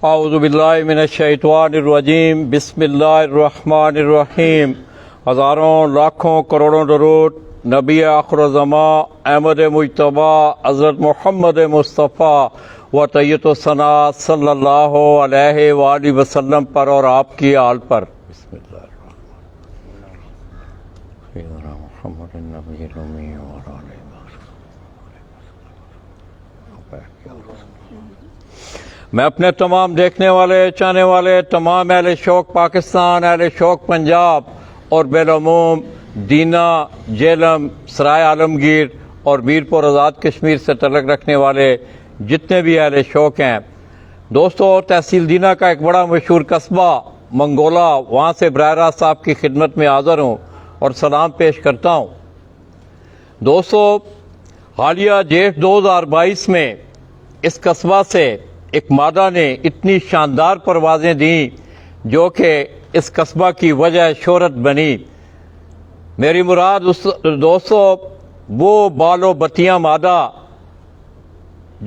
اعوذ باللہ من الشیطان الرجیم بسم اللہ الرحمن الرحیم. ہزاروں لاکھوں کروڑوں درود نبی آخر زمان احمد مجتبی حضرت محمد مصطفیٰ و طیب الثنا صلی اللہ علیہ وآلہ وسلم پر اور آپ کی آل پر. بسم اللہ سیدنا محمد النبی الامی وعلی آلہ میں اپنے تمام دیکھنے والے چاہنے والے تمام اہل شوق پاکستان، اہل شوق پنجاب اور بالعموم دینا، جیلم، سرائے عالمگیر اور میرپور آزاد کشمیر سے تعلق رکھنے والے جتنے بھی اہل شوق ہیں دوستو، تحصیل دینا کا ایک بڑا مشہور قصبہ منگولا، وہاں سے براہ راست آپ کی خدمت میں حاضر ہوں اور سلام پیش کرتا ہوں. دوستو، حالیہ جیٹھ 2022 میں اس قصبہ سے ایک مادہ نے اتنی شاندار پروازیں دیں جو کہ اس قصبہ کی وجہ شہرت بنی. میری مراد دوستو وہ بال و بتیاں مادہ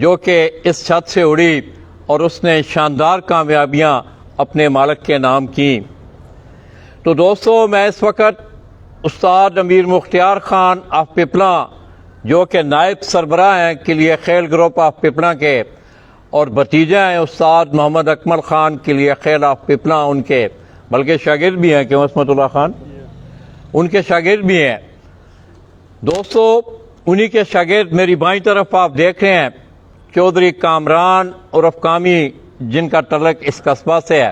جو کہ اس چھت سے اڑی اور اس نے شاندار کامیابیاں اپنے مالک کے نام کی. تو دوستو، میں اس وقت استاد امیر مختار خان آف پپلا جو کہ نائب سربراہ ہیں کلیہ خیل گروپ آف پپلا کے اور بھتیجے ہیں استاد محمد اکمل خان کلیہ خیل آف پپلا، ان کے بلکہ شاگرد بھی ہیں کہ عصمت اللہ خان ان کے شاگرد بھی ہیں. دوستو، انہی کے شاگرد میری بائیں طرف آپ دیکھ رہے ہیں چودھری کامران عرف کامی، جن کا تعلق اس قصبہ سے ہے.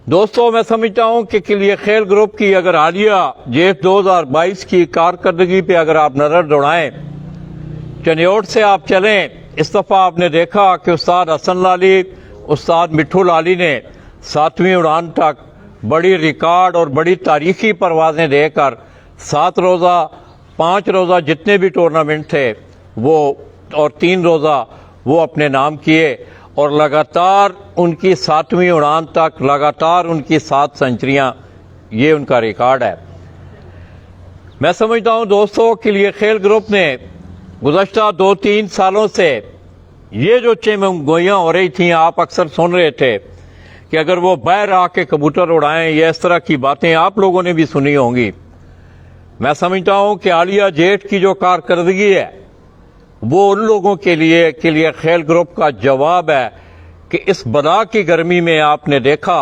دوستو، میں سمجھتا ہوں کہ کلیہ خیل گروپ کی اگر حالیہ جیٹھ 2022 کی کارکردگی پہ اگر آپ نظر دوڑائیں، چنیوٹ سے آپ چلیں، اس دفعہ آپ نے دیکھا کہ استاد حسن لالی، استاد مٹھو لالی نے 7ویں اڑان تک بڑی ریکارڈ اور بڑی تاریخی پروازیں دے کر 7 روزہ 5 روزہ جتنے بھی ٹورنامنٹ تھے وہ اور 3 روزہ وہ اپنے نام کیے اور لگاتار ان کی 7ویں اڑان تک لگاتار ان کی 7 سنچریاں، یہ ان کا ریکارڈ ہے. میں سمجھتا ہوں دوستو کلیہ خیل گروپ نے گزشتہ 2-3 سالوں سے یہ جو چیمنگوئیاں ہو رہی تھیں، آپ اکثر سن رہے تھے کہ اگر وہ باہر آ کے کبوتر اڑائیں، یہ اس طرح کی باتیں آپ لوگوں نے بھی سنی ہوں گی. میں سمجھتا ہوں کہ حالیہ جیٹھ کی جو کارکردگی ہے وہ ان لوگوں کے لیے کلیہ خیل گروپ کا جواب ہے کہ اس بلا کی گرمی میں آپ نے دیکھا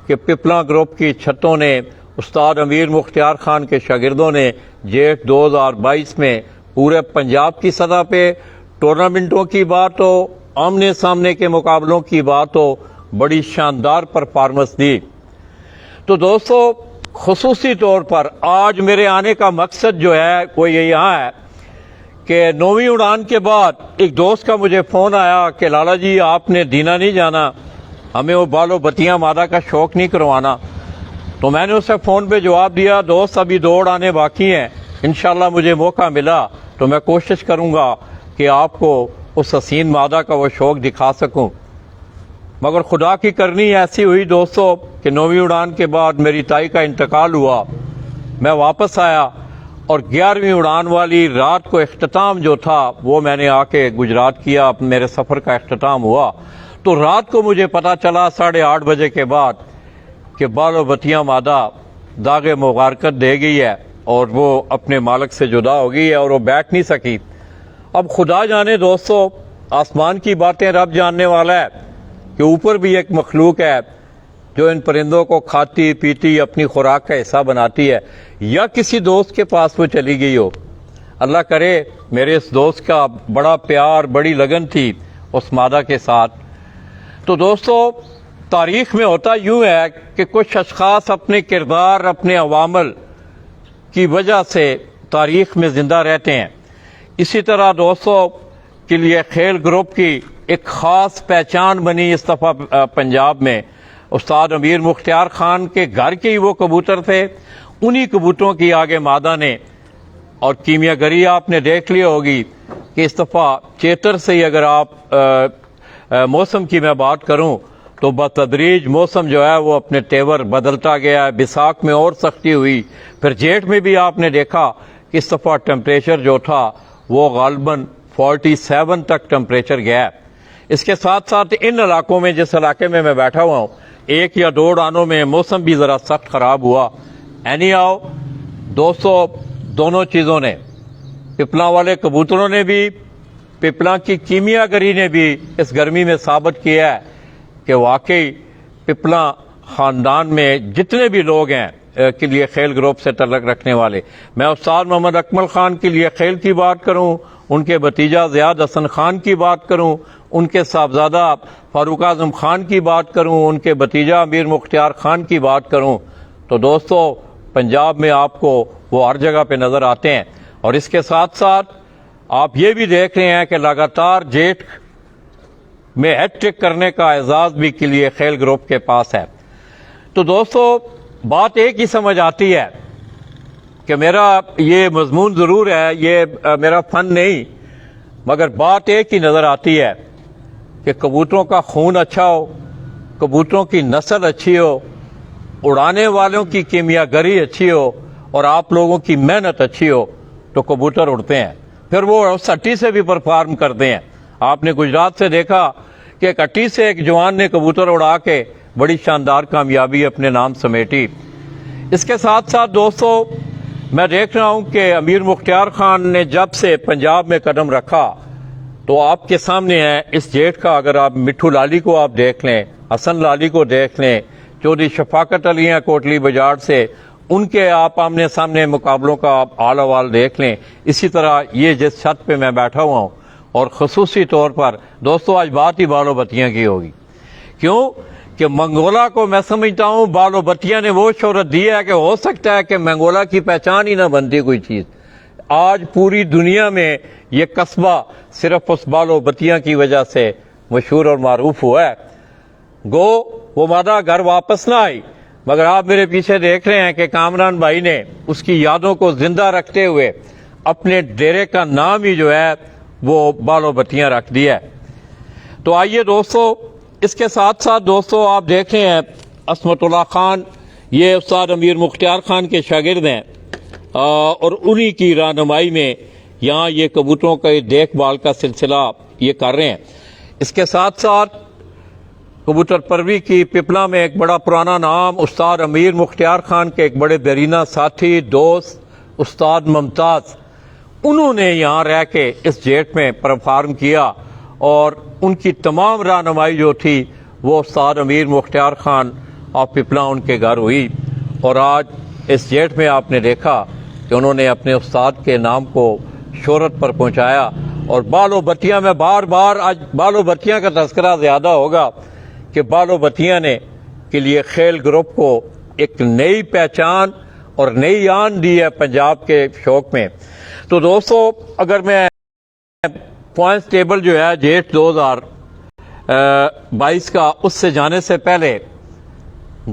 کہ پپلا گروپ کی چھتوں نے استاد امیر مختار خان کے شاگردوں نے جیٹھ 2022 میں پورے پنجاب کی سطح پہ ٹورنامنٹوں کی بات ہو، آمنے سامنے کے مقابلوں کی بات ہو، بڑی شاندار پرفارمنس دی. تو دوستو، خصوصی طور پر آج میرے آنے کا مقصد جو ہے وہ یہاں ہے کہ 9ویں اڑان کے بعد ایک دوست کا مجھے فون آیا کہ لالا جی آپ نے دینا نہیں جانا، ہمیں وہ بال و بتیاں مادہ کا شوق نہیں کروانا. تو میں نے اسے فون پہ جواب دیا، دوست ابھی 2 اڑانے باقی ہیں، انشاءاللہ مجھے موقع ملا تو میں کوشش کروں گا کہ آپ کو اس حسین مادہ کا وہ شوق دکھا سکوں. مگر خدا کی کرنی ایسی ہوئی دوستو کہ 9ویں اڑان کے بعد میری تائی کا انتقال ہوا، میں واپس آیا اور 11ویں اڑان والی رات کو اختتام جو تھا وہ میں نے آ کے گجرات کیا، میرے سفر کا اختتام ہوا. تو رات کو مجھے پتا چلا 8:30 بجے کے بعد کہ بال و بتیاں مادہ داغ مغارکت دے گئی ہے اور وہ اپنے مالک سے جدا ہو گئی ہے اور وہ بیٹھ نہیں سکی. اب خدا جانے دوستو، آسمان کی باتیں رب جاننے والا ہے کہ اوپر بھی ایک مخلوق ہے جو ان پرندوں کو کھاتی پیتی اپنی خوراک کا حصہ بناتی ہے، یا کسی دوست کے پاس وہ چلی گئی ہو. اللہ کرے میرے اس دوست کا بڑا پیار، بڑی لگن تھی اس مادہ کے ساتھ. تو دوستو، تاریخ میں ہوتا یوں ہے کہ کچھ اشخاص اپنے کردار، اپنے عوامل کی وجہ سے تاریخ میں زندہ رہتے ہیں. اسی طرح دوستو کلیہ خیل گروپ کی ایک خاص پہچان بنی اس دفعہ پنجاب میں. استاد امیر مختار خان کے گھر کے ہی وہ کبوتر تھے، انہی کبوتروں کی آگے مادہ نے، اور کیمیا گری آپ نے دیکھ لی ہوگی کہ اس دفعہ چیتر سے ہی اگر آپ موسم کی میں بات کروں تو بتدریج موسم جو ہے وہ اپنے تیور بدلتا گیا ہے. بیساکھ میں اور سختی ہوئی، پھر جیٹھ میں بھی آپ نے دیکھا کہ اس دفعہ ٹیمپریچر جو تھا وہ غالباً 47 تک ٹیمپریچر گیا ہے. اس کے ساتھ ساتھ ان علاقوں میں، جس علاقے میں بیٹھا ہوا ہوں، 1 یا 2 اڑانوں میں موسم بھی ذرا سخت خراب ہوا۔ اینی آؤ دوستو، دونوں چیزوں نے، پپلاں والے کبوتروں نے بھی، پپلاں کی کیمیا گری نے بھی اس گرمی میں ثابت کیا ہے کہ واقعی پپلاں خاندان میں جتنے بھی لوگ ہیں کے لیے خیل گروپ سے تعلق رکھنے والے، میں استاد محمد اکمل خان کے لیے خیل کی بات کروں، ان کے بھتیجا زیاد حسن خان کی بات کروں، ان کے صاحبزادہ فاروق اعظم خان کی بات کروں، ان کے بھتیجا امیر مختار خان کی بات کروں، تو دوستو پنجاب میں آپ کو وہ ہر جگہ پہ نظر آتے ہیں۔ اور اس کے ساتھ ساتھ آپ یہ بھی دیکھ رہے ہیں کہ لگاتار جیٹ میں ہیٹ ٹرک کرنے کا اعزاز بھی کے لیے خیل گروپ کے پاس ہے۔ تو دوستو بات ایک ہی سمجھ آتی ہے کہ میرا یہ مضمون ضرور ہے، یہ میرا فن نہیں، مگر بات ایک ہی نظر آتی ہے کہ کبوتروں کا خون اچھا ہو، کبوتروں کی نسل اچھی ہو، اڑانے والوں کی کیمیا گری اچھی ہو، اور آپ لوگوں کی محنت اچھی ہو تو کبوتر اڑتے ہیں، پھر وہ اس اٹی سے بھی پرفارم کرتے ہیں۔ آپ نے گجرات سے دیکھا کہ ایک اٹی سے ایک جوان نے کبوتر اڑا کے بڑی شاندار کامیابی اپنے نام سمیٹی۔ اس کے ساتھ ساتھ دوستو میں دیکھ رہا ہوں کہ امیر مختار خان نے جب سے پنجاب میں قدم رکھا تو آپ کے سامنے ہے اس جیٹ کا، اگر آپ مٹھو لالی کو آپ دیکھ لیں، حسن لالی کو دیکھ لیں، چودھری شفاقت علی ہیں کوٹلی بجاڑ سے، ان کے آپ آمنے سامنے مقابلوں کا آپ حال احوال دیکھ لیں۔ اسی طرح یہ جس چھت پہ میں بیٹھا ہوا ہوں، اور خصوصی طور پر دوستو آج بات ہی بالو بتیاں کی ہوگی، کیوں کہ منگولا کو میں سمجھتا ہوں بالو بتیاں نے وہ شہرت دی ہے کہ ہو سکتا ہے کہ منگولا کی پہچان ہی نہ بنتی کوئی چیز۔ آج پوری دنیا میں یہ قصبہ صرف اس بالو بتیاں کی وجہ سے مشہور اور معروف ہوا ہے۔ گو وہ مادہ گھر واپس نہ آئی، مگر آپ میرے پیچھے دیکھ رہے ہیں کہ کامران بھائی نے اس کی یادوں کو زندہ رکھتے ہوئے اپنے ڈیرے کا نام ہی جو ہے وہ بالو بتیاں رکھ دیا ہے۔ تو آئیے دوستو، اس کے ساتھ ساتھ دوستو آپ دیکھ رہے ہیں عصمت اللہ خان، یہ استاد امیر مختار خان کے شاگرد ہیں، اور انہی کی رہنمائی میں یہاں یہ کبوتروں کا دیکھ بھال کا سلسلہ یہ کر رہے ہیں۔ اس کے ساتھ ساتھ کبوتر پروی کی پپلا میں ایک بڑا پرانا نام استاد امیر مختار خان کے ایک بڑے بیرینہ ساتھی دوست استاد ممتاز، انہوں نے یہاں رہ کے اس جیٹ میں پرفارم کیا، اور ان کی تمام رہنمائی جو تھی وہ استاد امیر مختار خان اور پپلا ان کے گھر ہوئی، اور آج اس جیٹ میں آپ نے دیکھا کہ انہوں نے اپنے استاد کے نام کو شہرت پر پہنچایا۔ اور بالو بتیاں میں بار بار آج بالو بتیاں کا تذکرہ زیادہ ہوگا کہ بالو بتیاں نے کے لیے خیل گروپ کو ایک نئی پہچان اور نئی آن دی ہے پنجاب کے شوق میں۔ تو دوستو اگر میں پوائنٹس ٹیبل جو ہے جیٹ 2022 کا اس سے جانے سے پہلے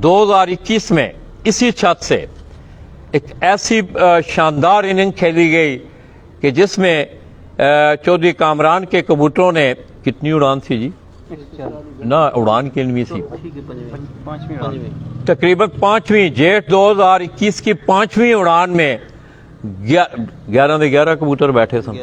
2021 میں اسی چھت سے ایک ایسی شاندار اننگ کھیلی گئی کہ جس میں چودھری کامران کے کبوتروں نے کتنی اڑان تھی جی؟ نہ اڑان کتنی سی؟ تقریباً 5ویں جیٹ 2021 کی 5ویں اڑان میں 11 کبوتر بیٹھے سن،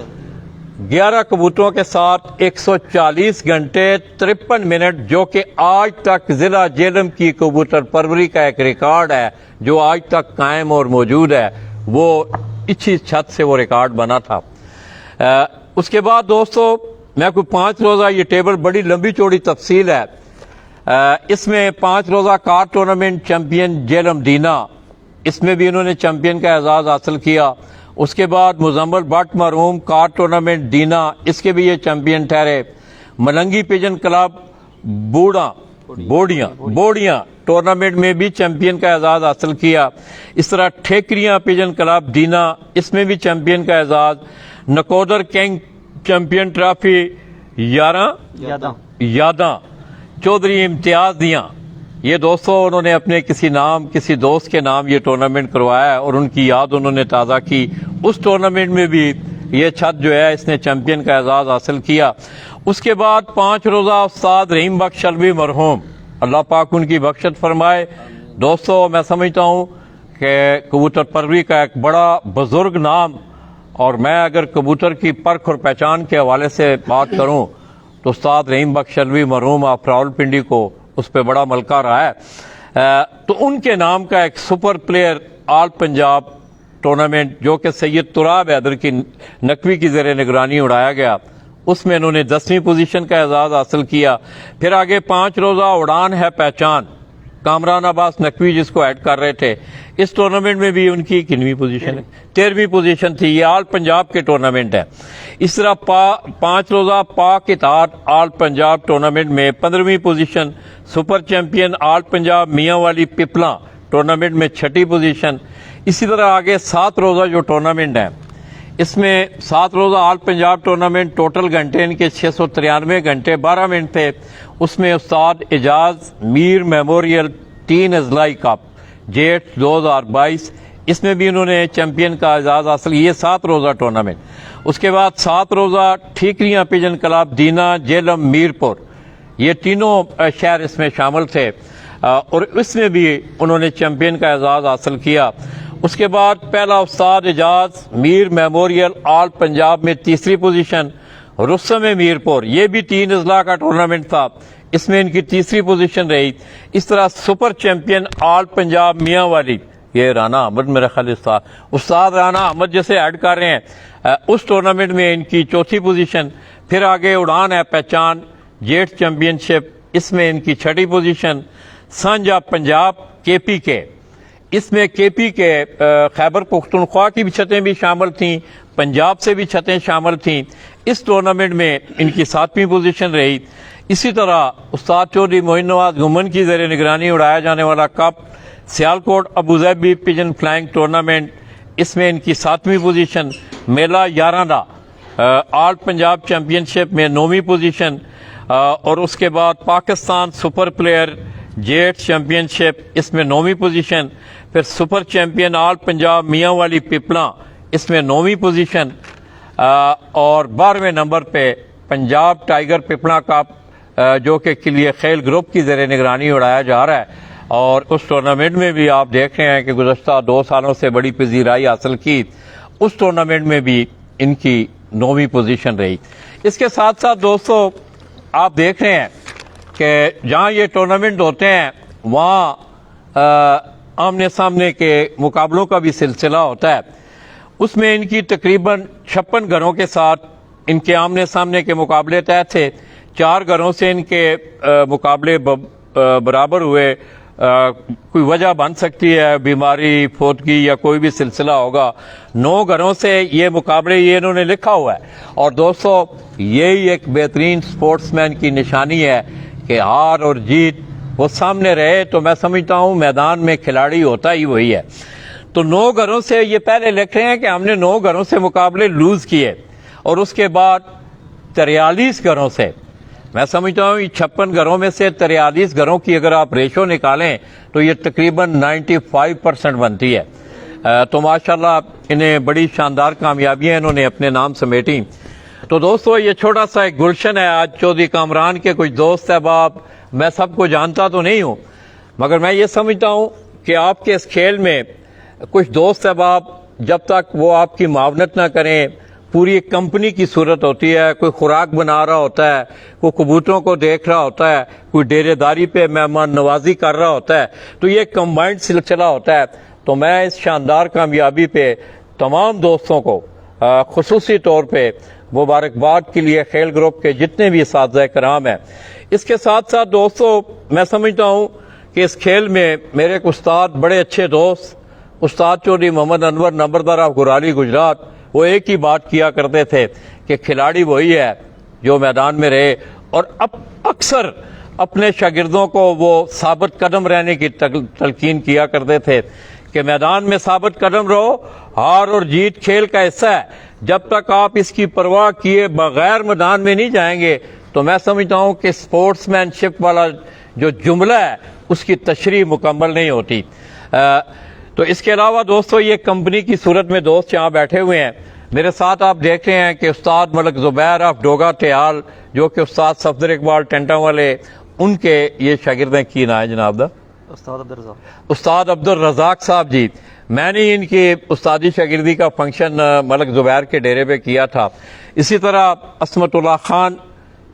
11 کبوتروں کے ساتھ 140 گھنٹے 53 منٹ، جو کہ آج تک ضلع جہلم کی کبوتر پروری کا ایک ریکارڈ ہے جو آج تک قائم اور موجود ہے، وہ اسی چھت سے وہ ریکارڈ بنا تھا۔ اس کے بعد دوستو میں کوئی 5 روزہ یہ ٹیبل بڑی لمبی چوڑی تفصیل ہے، اس میں 5 روزہ کار ٹورنامنٹ چیمپئن جہلم دینا، اس میں بھی انہوں نے چیمپئن کا اعزاز حاصل کیا۔ اس کے بعد مزمل بٹ مرحوم کار ٹورنامنٹ دینا، اس کے بھی یہ چیمپئن ٹھہرے۔ ملنگی پیجن کلب بوڑیاں ٹورنامنٹ میں بھی چیمپئن کا اعزاز حاصل کیا۔ اس طرح ٹھیکریاں پیجن کلب دینا، اس میں بھی چیمپئن کا اعزاز۔ Nakodar king champion trophy یاداں Chaudhry امتیاز دیاں، یہ دوستوں انہوں نے اپنے کسی دوست کے نام یہ ٹورنامنٹ کروایا اور ان کی یاد انہوں نے تازہ کی۔ اس ٹورنامنٹ میں بھی یہ چھت جو ہے اس نے چیمپئن کا اعزاز حاصل کیا۔ اس کے بعد 5 روزہ استاد رحیم بخش شلبی مرحوم، اللہ پاک ان کی بخشت فرمائے۔ دوستو میں سمجھتا ہوں کہ کبوتر پروری کا ایک بڑا بزرگ نام، اور میں اگر کبوتر کی پرکھ اور پہچان کے حوالے سے بات کروں تو استاد رحیم بخش علوی مرحوم آپ راولپنڈی کو اس پہ بڑا ملکہ رہا ہے، تو ان کے نام کا ایک سپر پلیئر آل پنجاب ٹورنامنٹ جو کہ سید تراب حیدر کی نقوی کی زیر نگرانی اڑایا گیا، اس میں انہوں نے 10ویں پوزیشن کا اعزاز حاصل کیا۔ پھر آگے 5 روزہ اڑان ہے پہچان، کامران عباس نقوی جس کو ایڈ کر رہے تھے، اس ٹورنامنٹ میں بھی ان کی کنویں پوزیشن ہے، 13ویں پوزیشن تھی۔ یہ آل پنجاب کے ٹورنامنٹ ہے۔ اس طرح 5 روزہ پاک اتحاد آل پنجاب ٹورنامنٹ میں 15ویں position, super champion all Punjab Mianwali Pipla tournament میں 6ٹھی پوزیشن۔ اسی طرح آگے 7 روزہ جو ٹورنامنٹ ہے، اس میں 7 روزہ آل پنجاب ٹورنامنٹ ٹوٹل گھنٹے ان کے 693 گھنٹے 12 منٹ تھے۔ اس میں استاد اعجاز میر میموریل ٹین اضلاعی کپ جیٹ 2022، اس میں بھی انہوں نے چیمپئن کا اعزاز حاصل کیا، یہ 7 روزہ ٹورنامنٹ۔ اس کے بعد 7 روزہ ٹھیکریاں پیجن کلب دینا جیلم میرپور، یہ تینوں شہر اس میں شامل تھے اور اس میں بھی انہوں نے چیمپئن کا اعزاز حاصل کیا۔ اس کے بعد پہلا استاد اعجاز میر میموریل آل پنجاب میں 3ری پوزیشن، رستم میرپور، یہ بھی 3 اضلاع کا ٹورنامنٹ تھا، اس میں ان کی 3ری پوزیشن رہی۔ اس طرح سپر چیمپئن آل پنجاب میاں والی، یہ رانا احمد میرا خیال استاد رانا احمد جیسے ایڈ کر رہے ہیں، اس ٹورنامنٹ میں ان کی 4تھی پوزیشن۔ پھر آگے اڑان ہے پہچان جیٹ چیمپئن شپ، اس میں ان کی 6ٹھی پوزیشن۔ سانجا پنجاب KPK، اس میں KPK خیبر پختونخوا کی بھی چھتیں بھی شامل تھیں، پنجاب سے بھی چھتیں شامل تھیں، اس ٹورنامنٹ میں ان کی 7ویں پوزیشن رہی۔ اسی طرح استاد چودھری معین نواز گھمن کی زیر نگرانی اڑایا جانے والا cup Sialkot Abu Dhabi pigeon flying tournament, اس میں ان کی 7ویں پوزیشن۔ میلہ یارانہ آل پنجاب چیمپئن شپ میں 9ویں پوزیشن، اور اس کے بعد Pakistan super player jet championship, اس میں 9ویں پوزیشن۔ پھر super champion all Punjab Mianwali Pipla, اس میں 9ویں پوزیشن، اور 12ویں نمبر پہ پنجاب ٹائیگر پپلا کپ جو کہ کلیہ خیل گروپ کی زیر نگرانی اڑایا جا رہا ہے، اور اس ٹورنامنٹ میں بھی آپ دیکھ رہے ہیں کہ گزشتہ 2 سالوں سے بڑی پذیرائی حاصل کی، اس ٹورنامنٹ میں بھی ان کی 9ویں پوزیشن رہی۔ اس کے ساتھ ساتھ دوستو آپ دیکھ رہے ہیں کہ جہاں یہ ٹورنامنٹ ہوتے ہیں وہاں آمنے سامنے کے مقابلوں کا بھی سلسلہ ہوتا ہے، اس میں ان کی تقریباً 56 گھروں کے ساتھ ان کے آمنے سامنے کے مقابلے طے تھے۔ 4 گھروں سے ان کے مقابلے برابر ہوئے، کوئی وجہ بن سکتی ہے بیماری، فوتگی یا کوئی بھی سلسلہ ہوگا۔ 9 گھروں سے یہ مقابلے یہ انہوں نے لکھا ہوا ہے، اور دوستو یہی ایک بہترین سپورٹس مین کی نشانی ہے کہ ہار اور جیت وہ سامنے رہے، تو میں سمجھتا ہوں میدان میں کھلاڑی ہوتا ہی وہی ہے۔ تو 9 گھروں سے یہ پہلے لکھ رہے ہیں کہ ہم نے 9 گھروں سے مقابلے لوز کیے، اور اس کے بعد 43 گھروں سے، میں سمجھتا ہوں 56 گھروں میں سے 43 گھروں کی اگر آپ ریشو نکالیں تو یہ تقریباً 95% بنتی ہے۔ تو ماشاءاللہ انہیں بڑی شاندار کامیابیاں انہوں نے اپنے نام سمیٹیں۔ تو دوستو یہ چھوٹا سا ایک گلشن ہے، آج چودھری کامران کے کچھ دوست احباب، میں سب کو جانتا تو نہیں ہوں، مگر میں یہ سمجھتا ہوں کہ آپ کے اس کھیل میں کچھ دوست احباب جب تک وہ آپ کی معاونت نہ کریں، پوری ایک کمپنی کی صورت ہوتی ہے، کوئی خوراک بنا رہا ہوتا ہے، کوئی کبوتروں کو دیکھ رہا ہوتا ہے، کوئی ڈیرے داری پہ مہمان نوازی کر رہا ہوتا ہے، تو یہ کمبائنڈ سلسلہ ہوتا ہے۔ تو میں اس شاندار کامیابی پہ تمام دوستوں کو خصوصی طور پہ مبارکباد کے لیے خیل گروپ کے جتنے بھی اساتذہ کرام ہیں۔ اس کے ساتھ ساتھ دوستو میں سمجھتا ہوں کہ اس کھیل میں میرے ایک استاد، بڑے اچھے دوست استاد چودھری محمد انور نمبردار آف گورالی گجرات، وہ ایک ہی بات کیا کرتے تھے کہ کھلاڑی وہی ہے جو میدان میں رہے، اور اکثر اپنے شاگردوں کو وہ ثابت قدم رہنے کی تلقین کیا کرتے تھے کہ میدان میں ثابت قدم رہو، ہار اور جیت کھیل کا حصہ ہے، جب تک آپ اس کی پرواہ کیے بغیر میدان میں نہیں جائیں گے تو میں سمجھتا ہوں کہ سپورٹس مین شپ والا جو جملہ ہے اس کی تشریح مکمل نہیں ہوتی۔ تو اس کے علاوہ دوستو یہ کمپنی کی صورت میں دوست یہاں بیٹھے ہوئے ہیں، میرے ساتھ آپ دیکھ رہے ہیں کہ استاد ملک زبیر آف ڈوگا تیال، جو کہ استاد صفدر اقبال ٹینٹا والے، ان کے یہ شاگردیں کی نا ہے جناب دا استاد عبدالرزاق صاحب جی، میں نے ان کی استادی شاگردی کا فنکشن ملک زبیر کے ڈیرے پہ کیا تھا۔ اسی طرح عصمت اللہ خان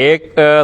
1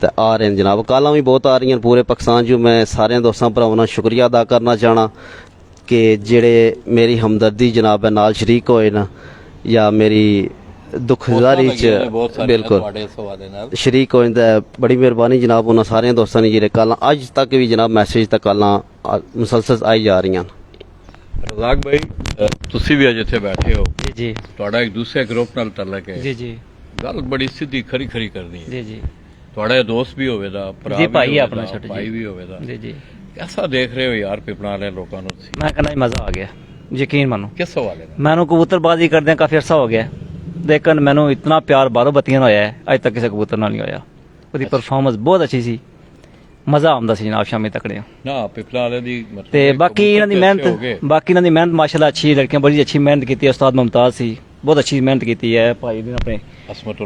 ਤੇ ਆ ਰਹੇ ਨੇ ਜਨਾਬ, ਕਾਲਾਂ ਵੀ ਬਹੁਤ ਆ ਰਹੀਆਂ ਪੂਰੇ ਪਾਕਿਸਤਾਨ 'ਚ। ਮੈਂ ਸਾਰਿਆਂ ਦੋਸਤਾਂ ਭਰਾਵਾਂ ਨਾਲ ਸ਼ੁਕਰੀਆ ਅਦਾ ਕਰਨਾ ਚਾਹਣਾ ਕਿ ਜਿਹੜੇ ਮੇਰੀ ਹਮਦਰਦੀ ਜਨਾਬ ਹੈ ਨਾਲ ਸ਼ਰੀਕ ਹੋਏ ਨਾ, ਜਾਂ ਮੇਰੀ ਦੁੱਖਜ਼ਾਰੀ 'ਚ ਬਿਲਕੁਲ ਸ਼ਰੀਕ ਹੋਏ ਤਾਂ ਬੜੀ ਮਿਹਰਬਾਨੀ ਜਨਾਬ ਉਹਨਾਂ ਸਾਰਿਆਂ ਦੋਸਤਾਂ ਨੇ ਜਿਹੜੇ ਕਾਲਾਂ ਅੱਜ ਤੱਕ ਵੀ ਜਨਾਬ ਮੈਸੇਜ ਤਾਂ ਕਾਲਾਂ ਮੁਸਲਸਲ ਆਈ ਜਾ ਰਹੀਆਂ। ਰਜ਼ਾਕ ਭਾਈ ਤੁਸੀਂ ਵੀ ਅੱਜ ਇੱਥੇ ਬੈਠੇ ਹੋ, ਜੀ ਜੀ ਤੁਹਾਡਾ ਇੱਕ ਦੂਸਰੇ ਗਰੁੱਪ ਨਾਲ ਤਾਲੁਕ ਹੈ, ਜੀ ਜੀ ਗੱਲ ਬੜੀ ਸਿੱਧੀ ਖਰੀ ਖਰੀ ਕਰਨੀ ਹੈ। ਜੀ ਜੀ ਤੁਹਾਡਾ ਦੋਸਤ ਵੀ ਹੋਵੇਗਾ, ਭਰਾ ਜੀ, ਵੀ ਭਾਈ ਹੋਵੇਗਾ, ਆਪਣਾ ਛੋਟਾ ਭਾਈ ਜੀ। ਵੀ ਹੋਵੇਗਾ। ਜੀ ਜੀ ਕੈਸਾ ਦੇਖ ਰਹੇ ਹੋ ਯਾਰ ਪਿਪਲਾਂ ਵਾਲੇ ਲੋਕਾਂ ਨੂੰ ਤੁਸੀਂ? ਮੈਂ ਕਹਿੰਦਾ ਜੀ ਮਜ਼ਾ ਆ ਗਿਆ, ਯਕੀਨ ਮੰਨੋ। ਕਿਸ ਹਵਾਲੇ ਨਾਲ? ਮੈਨੂੰ ਕਬੂਤਰਬਾਜ਼ੀ ਕਰਦਿਆਂ ਕਾਫੀ ਅਰਸਾ ਹੋ ਗਿਆ, ਲੇਕਿਨ ਮੈਨੂੰ ਇਤਨਾ ਪਿਆਰ ਬਾਰੋ ਬੱਤੀਆਂ ਨਾਲ ਹੋਇਆ ਹੈ, ਅੱਜ ਤੱਕ ਕਿਸੇ ਕਬੂਤਰ ਨਾਲ ਨਹੀਂ ਹੋਇਆ। ਉਹਦੀ ਪਰਫਾਰਮੈਂਸ ਬਹੁਤ ਅੱਛੀ ਸੀ, ਮਜ਼ਾ ਆਉਂਦਾ ਸੀ ਜਨਾਬ ਸ਼ਾਮੀ ਤੱਕੜੇ। ਨਾ ਪਿਪਲਾਂ ਵਾਲੇ ਦੀ ਮਤਲਬ ਤੇ ਇੱਕ ਬਾਕੀ ਇਹਨਾਂ ਦੀ ਕਬੂਤਰ ਤੇ ਅੱਛੇ ਹੋ ਗਏ। ਮਿਹਨਤ ਮਾਸ਼ਾਅੱਲਾ ਅੱਛੀ, ਲੜਕੀਆਂ ਬੜੀ ਅੱਛੀ ਮਿਹਨਤ ਕੀਤੀ ਹੈ। ਉਸਤਾਦ ਮੁਮਤਾਜ਼ ਸੀ, ਬਹੁਤ ਅੱਛੀ ਮਿਹਨਤ ਕੀਤੀ ਹੈ। ਭਾਈ ਨੇ ਆਪਣੇ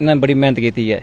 ਇਹਨਾਂ ਨੇ ਬੜੀ ਮਿਹਨਤ ਕੀਤੀ ਹੈ।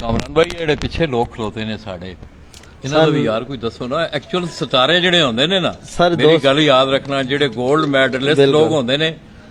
ਕਾਮਰਾਨ ਭਾਈ ਜਿਹੜੇ ਪਿੱਛੇ ਲੋਕ ਖਲੋਤੇ ਨੇ ਸਾਡੇ, ਇਹਨਾਂ ਦਾ ਵੀ ਯਾਰ ਕੋਈ ਦੱਸੋ ਨਾ। ਐਕਚੁਅਲ ਸਿਤਾਰੇ ਜਿਹੜੇ ਹੁੰਦੇ ਨੇ ਨਾ, ਸਰ ਮੇਰੀ ਗੱਲ ਯਾਦ ਰੱਖਣਾ, ਜਿਹੜੇ 골ਡ ਮੈਡਲਿਸਟ ਲੋਕ ਹੁੰਦੇ ਨੇ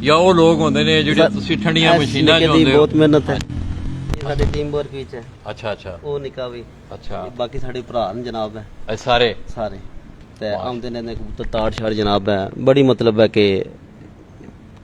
ਜਾਂ ਉਹ ਲੋਕ ਹੁੰਦੇ ਨੇ ਜਿਹੜੇ ਤੁਸੀਂ ਠੰਡੀਆਂ ਮਸ਼ੀਨਾਂ ਚ ਹੁੰਦੇ ਹੋ। ਬਹੁਤ ਮਿਹਨਤ ਹੈ, ਇਹ ਸਾਡੇ ਟੀਮ ਵਰਕ ਵਿੱਚ ਹੈ। ਅੱਛਾ ਅੱਛਾ ਉਹ ਨਿਕਾ ਵੀ ਅੱਛਾ, ਬਾਕੀ ਸਾਡੇ ਭਰਾ ਨੇ ਜਨਾਬ ਹੈ ਇਹ ਸਾਰੇ ਸਾਰੇ, ਤੇ ਆਉਂਦੇ ਨੇ ਕਬੂਤਰ ਤਾੜ ਛਾੜ ਜਨਾਬ ਹੈ। ਬੜੀ ਮਤਲਬ ਹੈ ਕਿ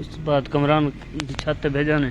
ਉਸ ਤੋਂ ਬਾਅਦ ਕਮਰਾਨ ਦੀ ਛੱਤ ਤੇ ਭੇਜਾ ਨੇ।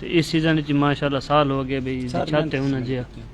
ਤੇ ਇਸ ਸੀਜ਼ਨ ਵਿੱਚ ਮਾਸ਼ਾਅੱਲਾ ਸਾਲ ਹੋ ਗਿਆ ਬਈ ਛੱਤ ਤੇ ਹੁਣ ਜੀ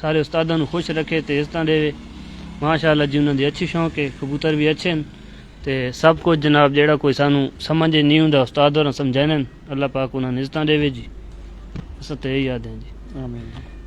ਸਾਰੇ ਉਸਤਾਦਾਂ ਨੂੰ ਖੁਸ਼ ਰੱਖੇ ਤੇ ਇੱਜ਼ਤਾਂ ਦੇਵੇ ਮਾਸ਼ਾਅੱਲਾ ਜੀ। ਉਹਨਾਂ ਦੀ ਅੱਛੀ ਸ਼ੌਂਕ ਹੈ, ਕਬੂਤਰ ਵੀ ਅੱਛੇ ਨੇ, ਤੇ ਸਭ ਕੁਝ ਜਨਾਬ ਜਿਹੜਾ ਕੋਈ ਸਾਨੂੰ ਸਮਝ ਨਹੀਂ ਹੁੰਦਾ ਉਸਤਾਦ ਹੋਰਾਂ ਸਮਝਾਣੇ ਨੇ, ਅੱਲਾਹ ਪਾਕ ਉਹਨਾਂ ਨੂੰ ਇੱਜ਼ਤਾਂ ਦੇਵੇ ਜੀ। ਅਸਾਂ ਤੇ ਇਹ ਯਾਦ ਹੈ ਜੀ। ਆਮੀਨ।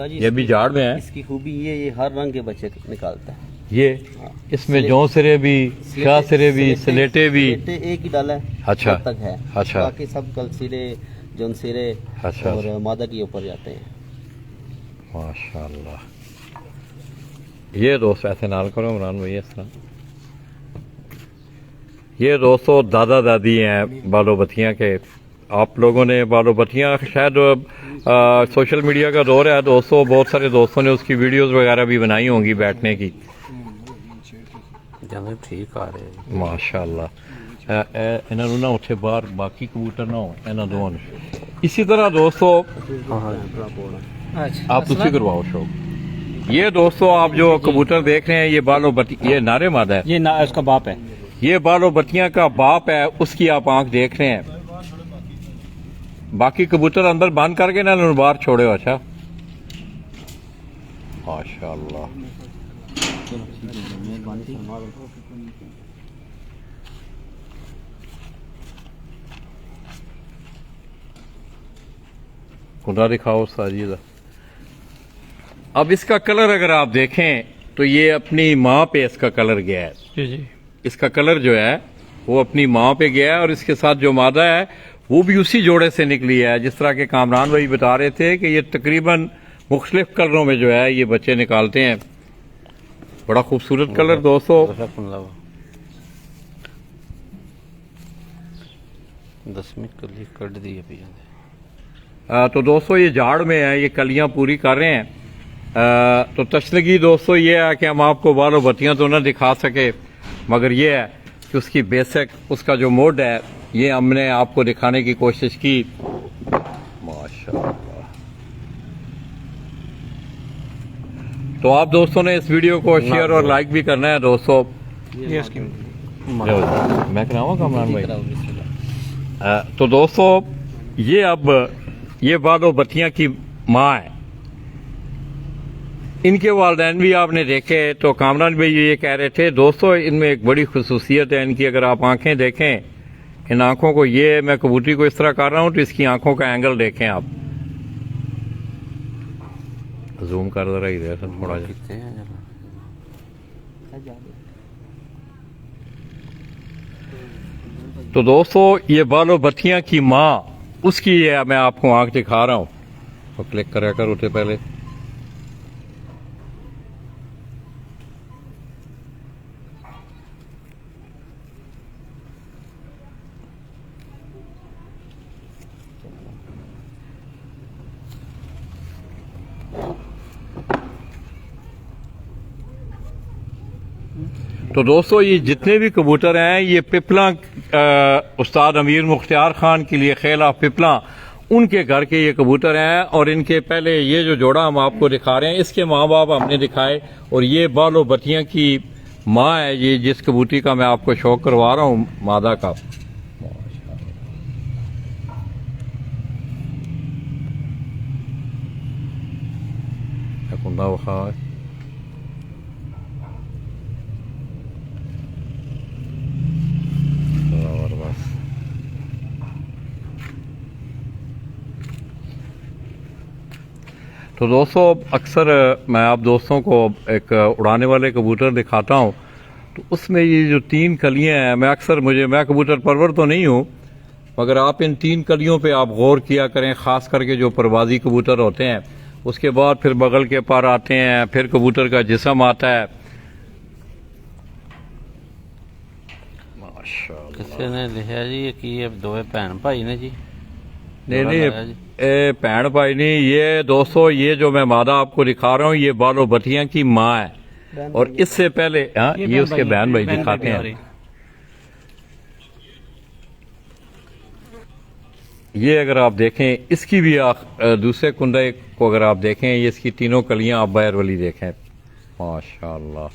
یہ بھی جھاڑ میں ہے. اس کی خوبی یہ ہر رنگ کے بچے نکالتا ہے. یہ اس میں جون سرے بھی, شاہ سرے بھی, سلیٹے بھی. سلیٹے ایک ہی ڈالا ہے. اچھا تک ہے. اچھا. باقی سب کل سرے جون سرے اچھا. اور مادہ کے اوپر جاتے ہیں. ماشاءاللہ. یہ دوست ایسے نال کرو عمران بھائی اس طرح. یہ دوستوں دادا دادی ہیں بالو بتیاں کے. آپ لوگوں نے بالو بتیاں شاید سوشل میڈیا کا دور ہے دوستوں, بہت سارے دوستوں نے اس کی ویڈیوز وغیرہ بھی بنائی ہوں گی بیٹھنے کی. ٹھیک آ رہے ہیں ماشاءاللہ. انہوں نے نہ اٹھے باہر باقی کبوتر نہ ہو انہوں دونوں نے. اسی طرح دوستوں آپ تسی کرواؤ شوق. یہ دوستوں آپ جو کبوتر دیکھ رہے ہیں یہ بالو بتی, یہ نارے مادہ ہے, یہ اس کا باپ ہے. یہ بالو بتیاں کا باپ ہے, اس کی آپ آنکھ دیکھ رہے ہیں. باقی کبوتر اندر بند کر کے نہ باہر چھوڑے ہو. اچھا ماشاءاللہ. خدا دکھاؤ ساجیدہ. اب اس کا کلر اگر آپ دیکھیں تو یہ اپنی ماں پہ اس کا کلر گیا ہے. جی جی اس کا کلر جو ہے وہ اپنی ماں پہ گیا ہے, اور اس کے ساتھ جو مادہ ہے وہ بھی اسی جوڑے سے نکلی ہے. جس طرح کہ کامران بھائی بتا رہے تھے کہ یہ تقریباً مختلف کلروں میں جو ہے یہ بچے نکالتے ہیں. بڑا خوبصورت کلر دوستو. 10 کلی کٹ دی ابھی. تو دوستو یہ جھاڑ میں ہے, یہ کلیاں پوری کر رہے ہیں. تو تشنگی دوستو یہ ہے کہ ہم آپ کو بالو بتیاں تو نہ دکھا سکے, مگر یہ ہے کہ اس کی بیسک, اس کا جو موڈ ہے یہ ہم نے آپ کو دکھانے کی کوشش کی. ماشاءاللہ. تو آپ دوستوں نے اس ویڈیو کو شیئر اور لائک بھی کرنا ہے دوستو. میں کراؤں کامران بھائی. تو دوستو یہ اب یہ بالو بتیاں کی ماں ہے. ان کے والدین بھی آپ نے دیکھے. تو کامران بھائی یہ کہہ رہے تھے دوستو ان میں ایک بڑی خصوصیت ہے ان کی. اگر آپ آنکھیں دیکھیں ان آنکھوں کو, یہ میں کبوتری کو اس طرح کر رہا ہوں تو اس کی آنکھوں کا اینگل دیکھیں آپ. زوم کر ذرا ادھر تھوڑا جا. تو دوستو یہ بالو بتیاں کی ماں, اس کی یہ میں آپ کو آنکھ دکھا رہا ہوں. تو کلک کرا کر اٹھے پہلے. تو دوستو یہ جتنے بھی کبوتر ہیں یہ پپلاں استاد امیر مختار خان کے لیے خیل آف پپلاں ان کے گھر کے یہ کبوتر ہیں. اور ان کے پہلے یہ جو جوڑا ہم آپ کو دکھا رہے ہیں اس کے ماں باپ ہم نے دکھائے, اور یہ بالو بتیاں کی ماں ہے یہ جس کبوتری کا میں آپ کو شوق کروا رہا ہوں مادہ کا. کندا وخا تو دوستو اکثر میں آپ دوستوں کو ایک اڑانے والے کبوتر دکھاتا ہوں تو اس میں یہ جو 3 کلیاں ہیں, میں کبوتر پرور تو نہیں ہوں, مگر آپ ان 3 کلیوں پہ آپ غور کیا کریں, خاص کر کے جو پروازی کبوتر ہوتے ہیں. اس کے بعد پھر بغل کے پر آتے ہیں, پھر کبوتر کا جسم آتا ہے. ماشاءاللہ. کسی نے لکھا جی کہ دو بہن بھائی نے جی. نہیں بہن بھائی نہیں, یہ دوستو یہ جو میں مادہ آپ کو دکھا رہا ہوں یہ بالو بتیاں کی ماں ہے, اور اس سے پہلے یہ اس کے بہن بھائی دکھاتے ہیں. یہ اگر آپ دیکھیں اس کی بھی دوسرے کنڈے کو اگر آپ دیکھیں, یہ اس کی 3 کلیاں آپ باہر والی دیکھیں. ماشاءاللہ.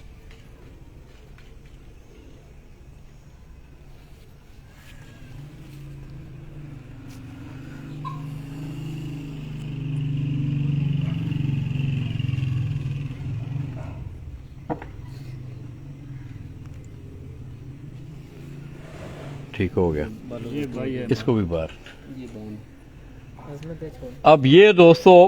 ٹھیک ہو گیا, اس کو بھی باہر. اب یہ دوستو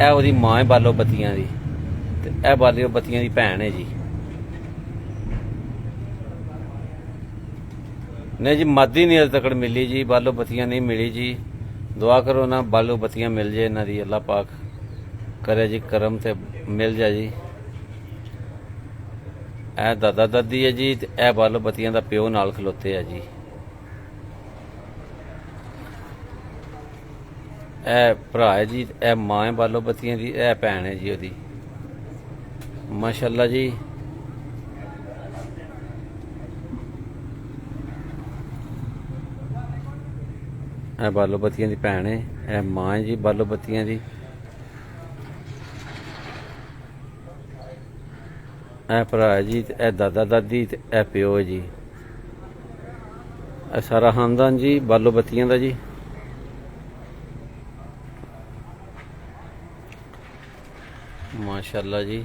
ਇਹ ਉਹਦੀ ਮਾਂ ਹੈ ਬਾਲੋ ਬੱਤੀਆਂ ਦੀ, ਤੇ ਇਹ ਬਾਲੋ ਬੱਤੀਆਂ ਦੀ ਭੈਣ ਹੈ ਜੀ। ਨਹੀਂ ਜੀ ਮਾਦੀ ਨਹੀਂ ਅਜੇ ਤੱਕ ਮਿਲੀ ਜੀ, ਬਾਲੋ ਬੱਤੀਆਂ ਨਹੀਂ ਮਿਲੀ ਜੀ। ਦੁਆ ਕਰੋ ਨਾ ਬਾਲੋ ਬੱਤੀਆਂ ਮਿਲ ਜੇ ਇਹਨਾਂ ਦੀ, ਅੱਲਾਹ ਪਾਕ ਕਰੇ ਜੀ ਕਰਮ ਤੇ ਮਿਲ ਜਾ ਜੀ। ਇਹ ਦਾਦਾ ਦਾਦੀ ਹੈ ਜੀ, ਤੇ ਇਹ ਬਾਲੋ ਬੱਤੀਆਂ ਦਾ ਪਿਓ ਨਾਲ ਖਲੋਤੇ ਆ ਜੀ। ਇਹ ਭਰਾ ਹੈ ਜੀ, ਇਹ ਮਾਂ ਹੈ ਬਾਲੋ ਬੱਤੀਆਂ ਦੀ, ਇਹ ਭੈਣ ਹੈ ਜੀ ਉਹਦੀ। ਮਾਸ਼ਾਅੱਲਾ ਜੀ। ਇਹ ਬਾਲੋ ਬੱਤੀਆਂ ਦੀ ਭੈਣ ਹੈ, ਇਹ ਮਾਂ ਹੈ ਜੀ ਬਾਲੋ ਬੱਤੀਆਂ ਦੀ। ਇਹ ਭਰਾ ਹੈ ਜੀ, ਤੇ ਇਹ ਦਾਦਾ ਦਾਦੀ, ਤੇ ਇਹ ਪਿਓ ਹੈ ਜੀ। ਇਹ ਸਾਰਾ ਖਾਨਦਾਨ ਜੀ ਬਾਲੋ ਬੱਤੀਆਂ ਦਾ ਜੀ। ਮਾਸ਼ਾਅੱਲਾ ਜੀ।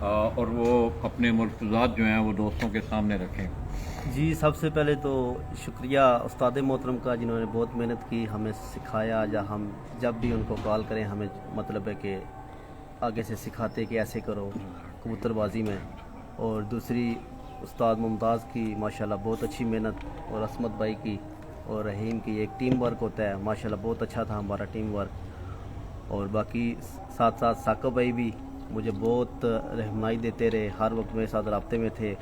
اور وہ اپنے ملفوظات جو ہیں وہ دوستوں کے سامنے رکھیں. جی سب سے پہلے تو شکریہ استاد محترم کا جنہوں نے بہت محنت کی، ہمیں سکھایا، یا ہم جب بھی ان کو کال کریں ہمیں مطلب ہے کہ آگے سے سکھاتے کہ ایسے کرو کبوتر بازی میں. اور دوسری استاد ممتاز کی ماشاءاللہ بہت اچھی محنت، اور عصمت بھائی کی اور رحیم کی ایک ٹیم ورک ہوتا ہے، ماشاءاللہ بہت اچھا تھا ہمارا ٹیم ورک. اور باقی ساتھ ساتھ ثاقب بھائی بھی مجھے بہت رہنمائی دیتے رہے، ہر وقت میرے ساتھ رابطے میں تھے،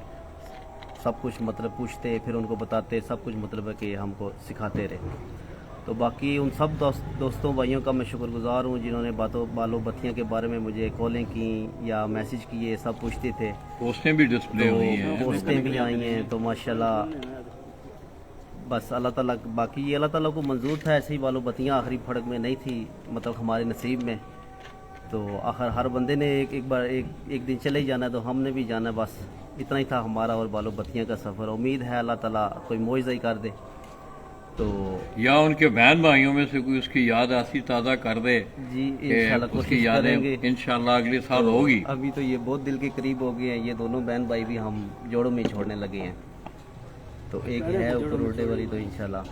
سب کچھ مطلب پوچھتے پھر ان کو بتاتے، سب کچھ مطلب ہے کہ ہم کو سکھاتے رہے. تو باقی ان سب دوستوں بھائیوں کا میں شکر گزار ہوں جنہوں نے بالو بتیاں کے بارے میں مجھے کالیں کی یا میسیج کیے، سب پوچھتے تھے. پوسٹیں بھی ڈسپلے ہوئی ہیں، پوسٹیں بھی آئی ہیں. تو ماشاءاللہ بس اللہ تعالیٰ، باقی یہ اللہ تعالیٰ کو منظور تھا، ایسے ہی بالو بتیاں آخری پھڑک میں نہیں تھی مطلب ہمارے نصیب میں. تو آخر ہر بندے نے ایک بار ایک دن چلے ہی جانا ہے، تو ہم نے بھی جانا ہے. بس اتنا ہی تھا ہمارا اور بالو بتیاں کا سفر. امید ہے اللہ تعالیٰ کوئی معجزہ ہی کر دے. تو یا ان کے بہن بھائیوں میں سے کوئی اس کی یاد ایسی تازہ کر دے جی کہ انشاءاللہ اس کی کوشش یادیں کریں گے. انشاءاللہ اگلے سال ہوگی. ابھی تو یہ بہت دل کے قریب ہو گئے ہیں، یہ دونوں بہن بھائی بھی ہم جوڑوں میں چھوڑنے لگے ہیں. تو ایک ہے اوپر روڈے والی، تو انشاءاللہ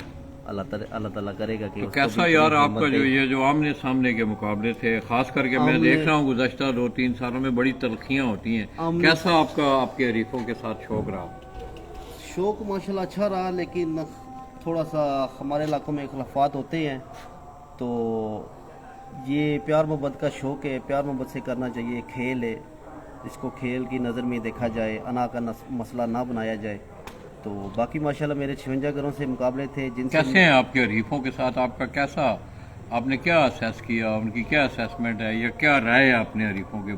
اللہ تعالیٰ کرے گا کہ تو اس کو کیسا بھی یار پوری آپ کا ہمت جو دے. یہ جو آمنے سامنے کے مقابلے تھے، خاص کر کے میں دیکھ رہا ہوں گزشتہ 2-3 سالوں میں بڑی تلخیاں ہوتی ہیں، کیسا آپ کے حریفوں کے ساتھ شوق رہا؟ شوق ماشاءاللہ اچھا رہا، لیکن تھوڑا سا ہمارے علاقوں میں اختلافات ہوتے ہیں. تو یہ پیار محبت کا شوق ہے، پیار محبت سے کرنا چاہیے. کھیل ہے، اس کو کھیل کی نظر میں دیکھا جائے، انا کا مسئلہ نہ بنایا جائے. تو باقی ماشاءاللہ میرے 56 گھروں سے مقابلے تھے جن سے کیسے ہیں آپ کے حریفوں کے ساتھ؟ آپ کا کیسا، آپ نے کیا اسیس کیا، ان کی کیا اسیسمنٹ ہے یا کیا رائے ہے اپنے حریفوں کے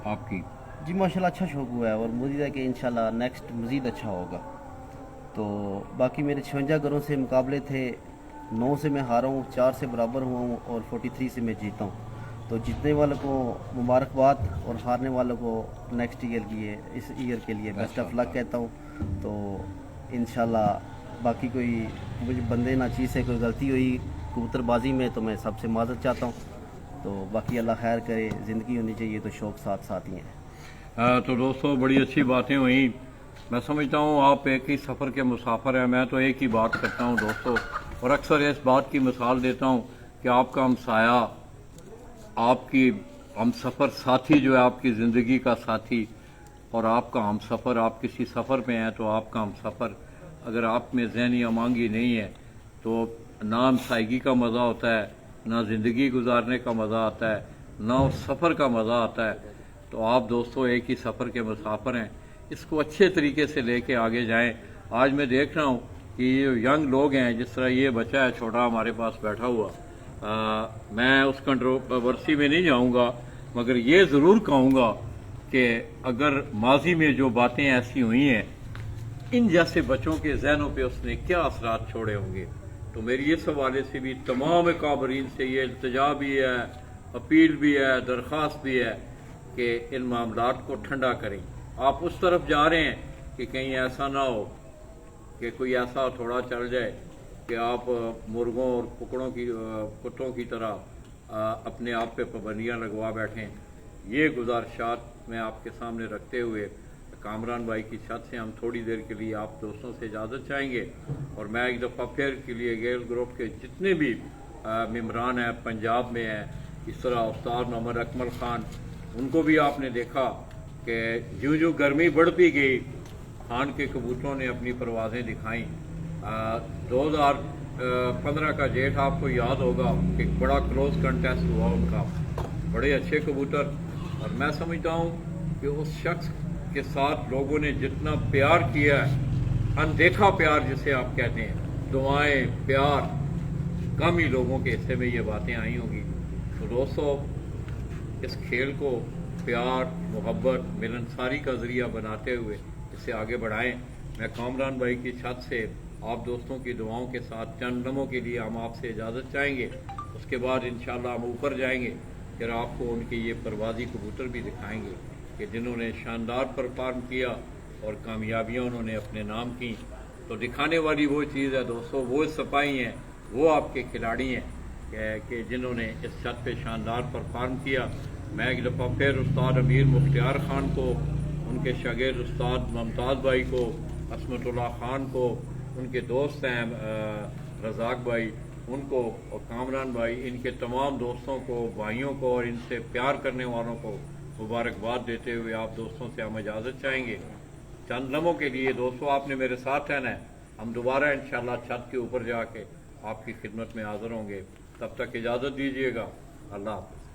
آپ کی؟ جی ماشاءاللہ اچھا شوق ہوا ہے، اور مزید ہے کہ انشاءاللہ نیکسٹ مزید اچھا ہوگا. تو باقی میرے 56 گھروں سے مقابلے تھے، 9 سے میں ہارا ہوں، 4 سے برابر ہوا ہوں، اور 43 سے میں جیتا ہوں. تو جیتنے والوں کو مبارکباد، اور ہارنے والوں کو نیکسٹ اس ایئر کے لیے بیسٹ آف لک کہتا ہوں. تو انشاءاللہ باقی کوئی مجھے بندے نہ چیز سے کوئی غلطی ہوئی کبوتر بازی میں تو میں سب سے معذرت چاہتا ہوں. تو باقی اللہ خیر کرے، زندگی ہونی چاہیے تو شوق ساتھ ساتھ ہی ہیں. تو دوستوں بڑی اچھی باتیں ہوئیں. میں سمجھتا ہوں آپ ایک ہی سفر کے مسافر ہیں. میں تو ایک ہی بات کرتا ہوں دوستوں، اور اکثر اس بات کی مثال دیتا ہوں کہ آپ کا ہمسایہ، آپ کی ہم سفر ساتھی جو ہے آپ کی زندگی کا ساتھی، اور آپ کا ہم سفر، آپ کسی سفر میں ہیں تو آپ کا ہم سفر اگر آپ میں ذہنی امانگی نہیں ہے تو نہ ہمسائیگی کا مزہ ہوتا ہے، نہ زندگی گزارنے کا مزہ آتا ہے، نہ اس سفر کا مزہ آتا ہے. تو آپ دوستوں ایک ہی سفر کے مسافر ہیں، اس کو اچھے طریقے سے لے کے آگے جائیں. آج میں دیکھ رہا ہوں کہ یہ ینگ لوگ ہیں، جس طرح یہ بچہ ہے چھوٹا ہمارے پاس بیٹھا ہوا، میں اس کنٹروورسی میں نہیں جاؤں گا، مگر یہ ضرور کہوں گا کہ اگر ماضی میں جو باتیں ایسی ہوئی ہیں، ان جیسے بچوں کے ذہنوں پہ اس نے کیا اثرات چھوڑے ہوں گے. تو میری اس حوالے سے بھی تمام کابرین سے یہ التجا بھی ہے، اپیل بھی ہے، درخواست بھی ہے کہ ان معاملات کو ٹھنڈا کریں. آپ اس طرف جا رہے ہیں کہ کہیں ایسا نہ ہو کہ کوئی ایسا تھوڑا چل جائے کہ آپ مرغوں اور کتوں کی طرح اپنے آپ پہ پابندیاں لگوا بیٹھیں. یہ گزارشات میں آپ کے سامنے رکھتے ہوئے کامران بھائی کی چھت سے ہم تھوڑی دیر کے لیے آپ دوستوں سے اجازت چاہیں گے. اور میں ایک دفعہ پھر کے لیے گیل گروپ کے جتنے بھی ممبران ہیں پنجاب میں ہیں، اس طرح استاد محمد اکمل خان، ان کو بھی آپ نے دیکھا کہ جو گرمی بڑھتی گئی، خان کے کبوتروں نے اپنی پروازیں دکھائیں. 2015 کا جیٹھ آپ کو یاد ہوگا کہ بڑا کلوز کنٹیسٹ ہوا ان کا، بڑے اچھے کبوتر. اور میں سمجھتا ہوں کہ اس شخص کے ساتھ لوگوں نے جتنا پیار کیا ہے، اندیکھا پیار جسے آپ کہتے ہیں، دعائیں، پیار، کم ہی لوگوں کے حصے میں یہ باتیں آئی ہوں گی. تو دوستو اس کھیل کو پیار، محبت، ملنساری کا ذریعہ بناتے ہوئے اسے آگے بڑھائیں. میں کامران بھائی کی چھت سے آپ دوستوں کی دعاؤں کے ساتھ چند لمحوں کے لیے ہم آپ سے اجازت چاہیں گے. اس کے بعد انشاءاللہ ہم اوپر جائیں گے، پھر آپ کو ان کے یہ پروازی کبوتر بھی دکھائیں گے کہ جنہوں نے شاندار پرفارم کیا اور کامیابیاں انہوں نے اپنے نام کی. تو دکھانے والی وہ چیز ہے دوستو، وہ سپاہی ہیں، وہ آپ کے کھلاڑی ہیں کہ جنہوں نے اس چھت پہ شاندار پرفارم کیا. میں ایک دفعہ پھر استاد امیر مختار خان کو، ان کے شاگرد استاد ممتاز بھائی کو، عصمت اللہ خان کو، ان کے دوست ہیں رزاق بھائی، ان کو، اور کامران بھائی، ان کے تمام دوستوں کو، بھائیوں کو اور ان سے پیار کرنے والوں کو مبارکباد دیتے ہوئے آپ دوستوں سے ہم اجازت چاہیں گے چند لمحوں کے لیے۔ دوستوں آپ نے میرے ساتھ رہنا ہے، ہم دوبارہ انشاءاللہ چھت کے اوپر جا کے آپ کی خدمت میں حاضر ہوں گے، تب تک اجازت دیجیے گا، اللہ حافظ۔